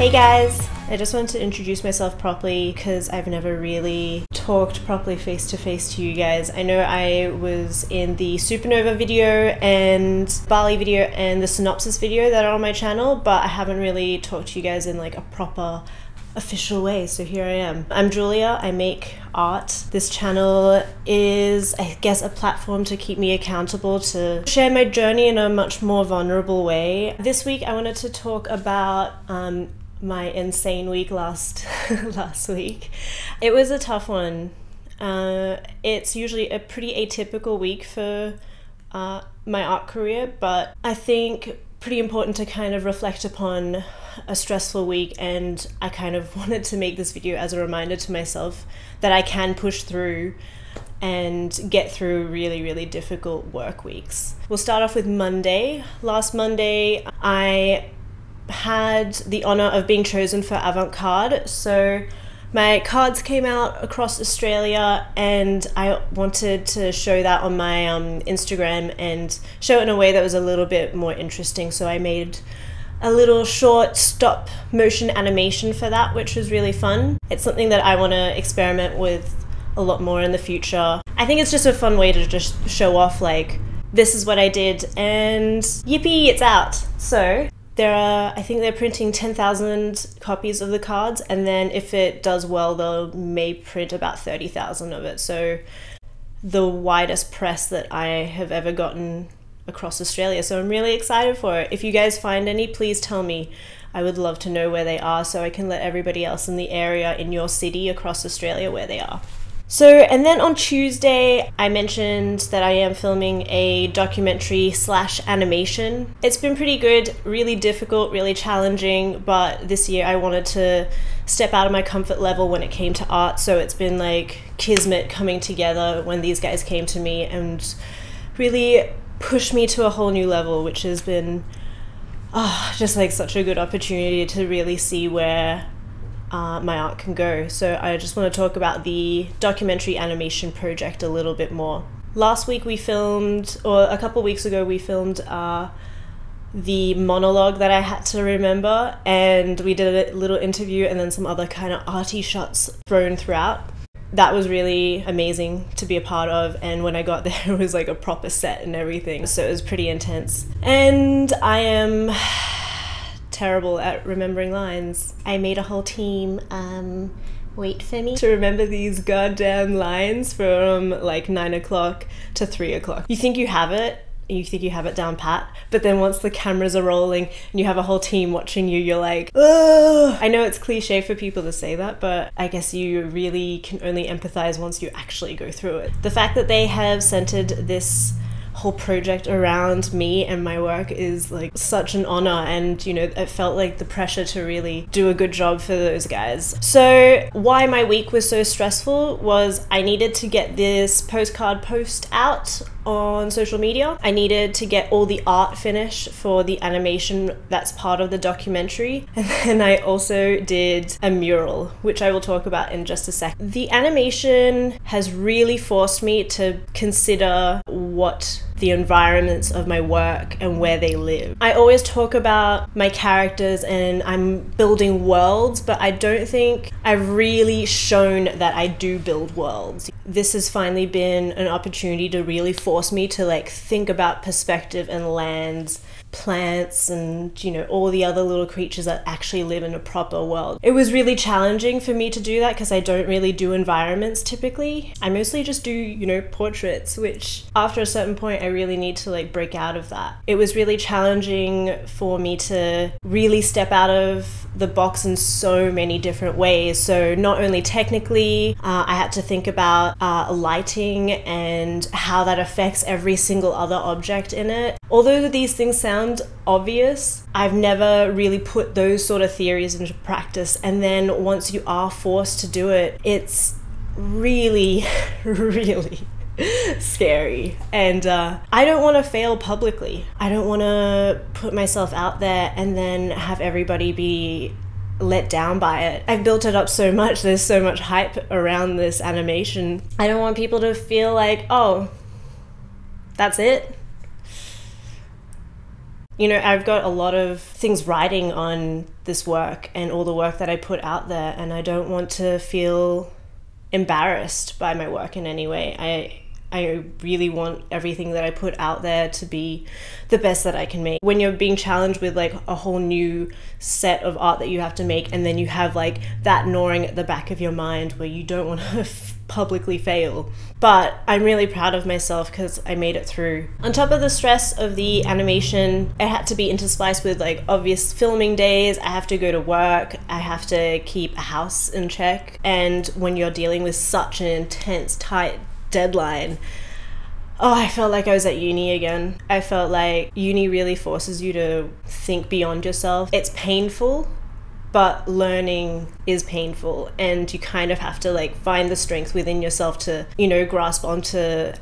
Hey guys! I just wanted to introduce myself properly because I've never really talked properly face to face to you guys. I know I was in the Supernova video and Bali video and the synopsis video that are on my channel, but I haven't really talked to you guys in like a proper official way, so here I am. I'm Julia, I make art. This channel is, I guess, a platform to keep me accountable, to share my journey in a much more vulnerable way. This week I wanted to talk about my insane week last week. It was a tough one. It's usually a pretty atypical week for my art career, but I think pretty important to kind of reflect upon a stressful week, and I kind of wanted to make this video as a reminder to myself that I can push through and get through really difficult work weeks. We'll start off with Monday. Last Monday I had the honor of being chosen for Avant-Garde, so my cards came out across Australia and I wanted to show that on my Instagram and show it in a way that was a little bit more interesting. So I made a little short stop motion animation for that, which was really fun. It's something that I want to experiment with a lot more in the future. I think it's just a fun way to just show off, like, this is what I did and yippee, it's out. So I think they're printing 10,000 copies of the cards, and then if it does well, they may print about 30,000 of it. So the widest press that I have ever gotten across Australia. So I'm really excited for it. If you guys find any, please tell me. I would love to know where they are so I can let everybody else in the area, in your city across Australia, where they are. So, and then on Tuesday, I mentioned that I am filming a documentary / animation. It's been pretty good, really difficult, really challenging, but this year I wanted to step out of my comfort level when it came to art. So it's been like kismet coming together when these guys came to me and really pushed me to a whole new level, which has been just like such a good opportunity to really see where my art can go. So I just want to talk about the documentary animation project a little bit more. Last week we filmed, or a couple weeks ago we filmed the monologue that I had to remember, and we did a little interview and then some other kind of arty shots thrown throughout. That was really amazing to be a part of, and when I got there it was like a proper set and everything, so it was pretty intense. And I am terrible at remembering lines. I made a whole team wait for me to remember these goddamn lines from like 9 o'clock to 3 o'clock. You think you have it, you think you have it down pat, but then once the cameras are rolling and you have a whole team watching you, you're like, ugh. I know it's cliche for people to say that, but I guess you really can only empathize once you actually go through it. The fact that they have centered this whole project around me and my work is like such an honor, and you know, it felt like the pressure to really do a good job for those guys. So why my week was so stressful was I needed to get this postcard post out on social media. I needed to get all the art finished for the animation that's part of the documentary, and then I also did a mural, which I will talk about in just a second. The animation has really forced me to consider what the environments of my work and where they live. I always talk about my characters and I'm building worlds, but I don't think I've really shown that I do build worlds. This has finally been an opportunity to really force me to like think about perspective and lands, plants, and you know, all the other little creatures that actually live in a proper world. It was really challenging for me to do that because I don't really do environments typically. I mostly just do, you know, portraits, which after a certain point I really need to like break out of that. It was really challenging for me to really step out of the box in so many different ways. So not only technically, I had to think about lighting and how that affects every single other object in it. Although these things sound obvious, I've never really put those sort of theories into practice, and then once you are forced to do it, it's really scary. And I don't want to fail publicly. I don't want to put myself out there and then have everybody be let down by it. I've built it up so much, there's so much hype around this animation. I don't want people to feel like, oh, that's it. You know, I've got a lot of things riding on this work and all the work that I put out there, and I don't want to feel embarrassed by my work in any way. I really want everything that I put out there to be the best that I can make. When you're being challenged with like a whole new set of art that you have to make, and then you have like that gnawing at the back of your mind where you don't want to publicly fail. But I'm really proud of myself because I made it through. On top of the stress of the animation, it had to be interspliced with like obvious filming days. I have to go to work, I have to keep a house in check, and when you're dealing with such an intense, tight deadline, I felt like I was at uni again. I felt like uni really forces you to think beyond yourself. It's painful, but learning is painful, and you kind of have to like find the strength within yourself to, you know, grasp onto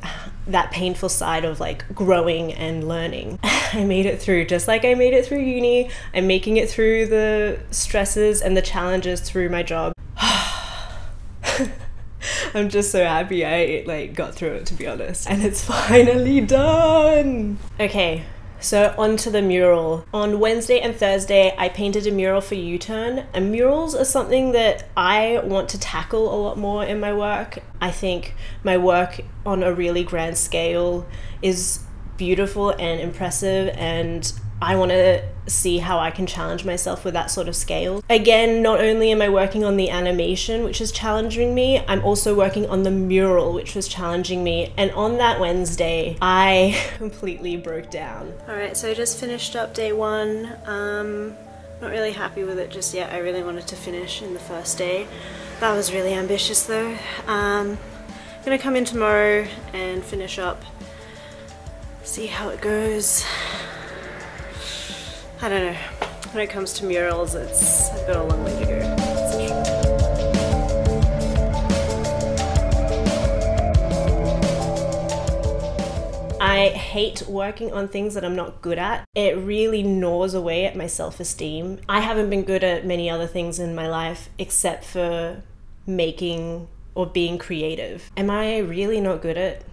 that painful side of like growing and learning. I made it through, just like I made it through uni. I'm making it through the stresses and the challenges through my job. I'm just so happy I like got through it, to be honest. And it's finally done. Okay, so on to the mural. On Wednesday and Thursday, I painted a mural for U-Turn. And murals are something that I want to tackle a lot more in my work. I think my work on a really grand scale is beautiful and impressive, and I want to see how I can challenge myself with that sort of scale. Again, not only am I working on the animation, which is challenging me, I'm also working on the mural, which was challenging me. And on that Wednesday, I completely broke down. All right, so I just finished up day one. Not really happy with it just yet. I really wanted to finish in the first day. That was really ambitious though. I'm gonna come in tomorrow and finish up, see how it goes. I don't know, when it comes to murals, I've got a long way to go, that's for sure. I hate working on things that I'm not good at. It really gnaws away at my self-esteem. I haven't been good at many other things in my life except for making or being creative. Am I really not good at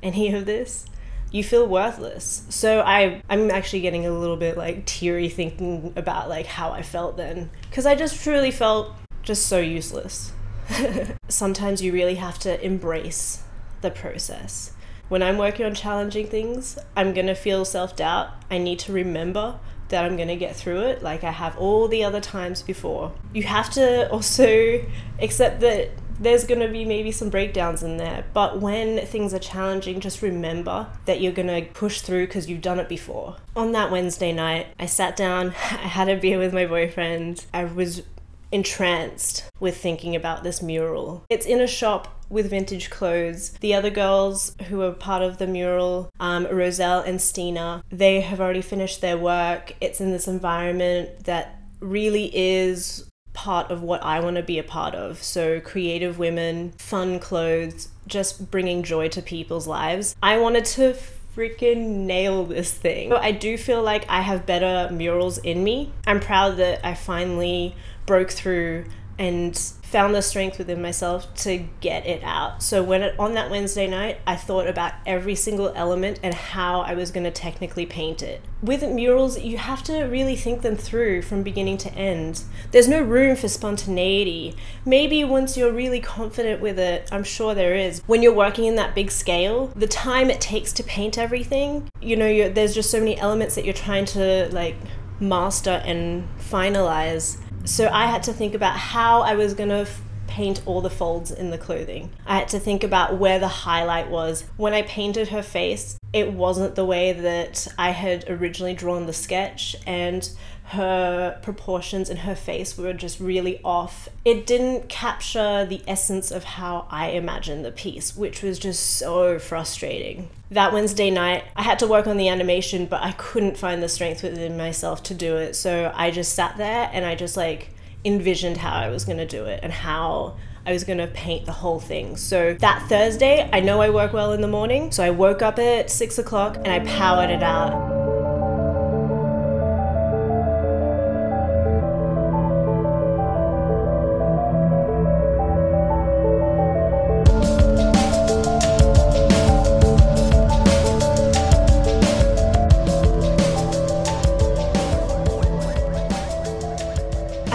any of this? You feel worthless. So I'm actually getting a little bit like teary thinking about like how I felt then, because I just truly felt just so useless. Sometimes you really have to embrace the process. When I'm working on challenging things, I'm gonna feel self-doubt. I need to remember that I'm gonna get through it like I have all the other times before. You have to also accept that there's gonna be maybe some breakdowns in there, but when things are challenging, just remember that you're gonna push through because you've done it before. On that Wednesday night, I sat down, I had a beer with my boyfriend. I was entranced with thinking about this mural. It's in a shop with vintage clothes. The other girls who are part of the mural, Roselle and Stina, they have already finished their work. It's in this environment that really is part of what I want to be a part of. So creative women, fun clothes, just bringing joy to people's lives. I wanted to freaking nail this thing. I do feel like I have better murals in me. I'm proud that I finally broke through and found the strength within myself to get it out. So on that Wednesday night, I thought about every single element and how I was going to technically paint it. With murals, you have to really think them through from beginning to end. There's no room for spontaneity. Maybe once you're really confident with it, I'm sure there is. When you're working in that big scale, the time it takes to paint everything, you know, there's just so many elements that you're trying to like master and finalize. So I had to think about how I was gonna paint all the folds in the clothing. I had to think about where the highlight was. When I painted her face, it wasn't the way that I had originally drawn the sketch, and her proportions in her face were just really off. It didn't capture the essence of how I imagined the piece, which was just so frustrating. That Wednesday night, I had to work on the animation, but I couldn't find the strength within myself to do it. So I just sat there and I just like envisioned how I was gonna do it and how I was gonna paint the whole thing. So that Thursday, I know I work well in the morning, so I woke up at 6 o'clock and I powered it out.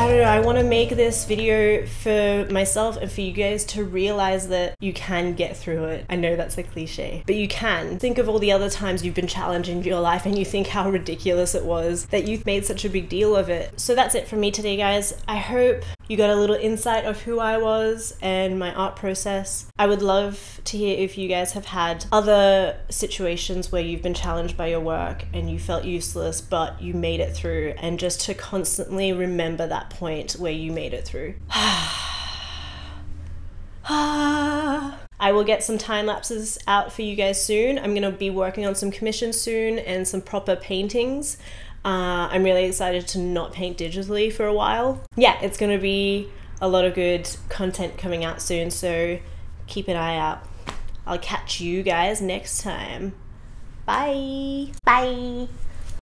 I don't know, I want to make this video for myself and for you guys to realize that you can get through it. I know that's a cliche, but you can. Think of all the other times you've been challenged in your life and you think how ridiculous it was that you made such a big deal of it. So that's it from me today, guys. I hope you got a little insight of who I was and my art process. I would love to hear if you guys have had other situations where you've been challenged by your work and you felt useless, but you made it through, and just to constantly remember that point where you made it through. I will get some time lapses out for you guys soon. I'm gonna be working on some commissions soon and some proper paintings. I'm really excited to not paint digitally for a while. Yeah, it's gonna be a lot of good content coming out soon, so keep an eye out. I'll catch you guys next time. Bye. Bye.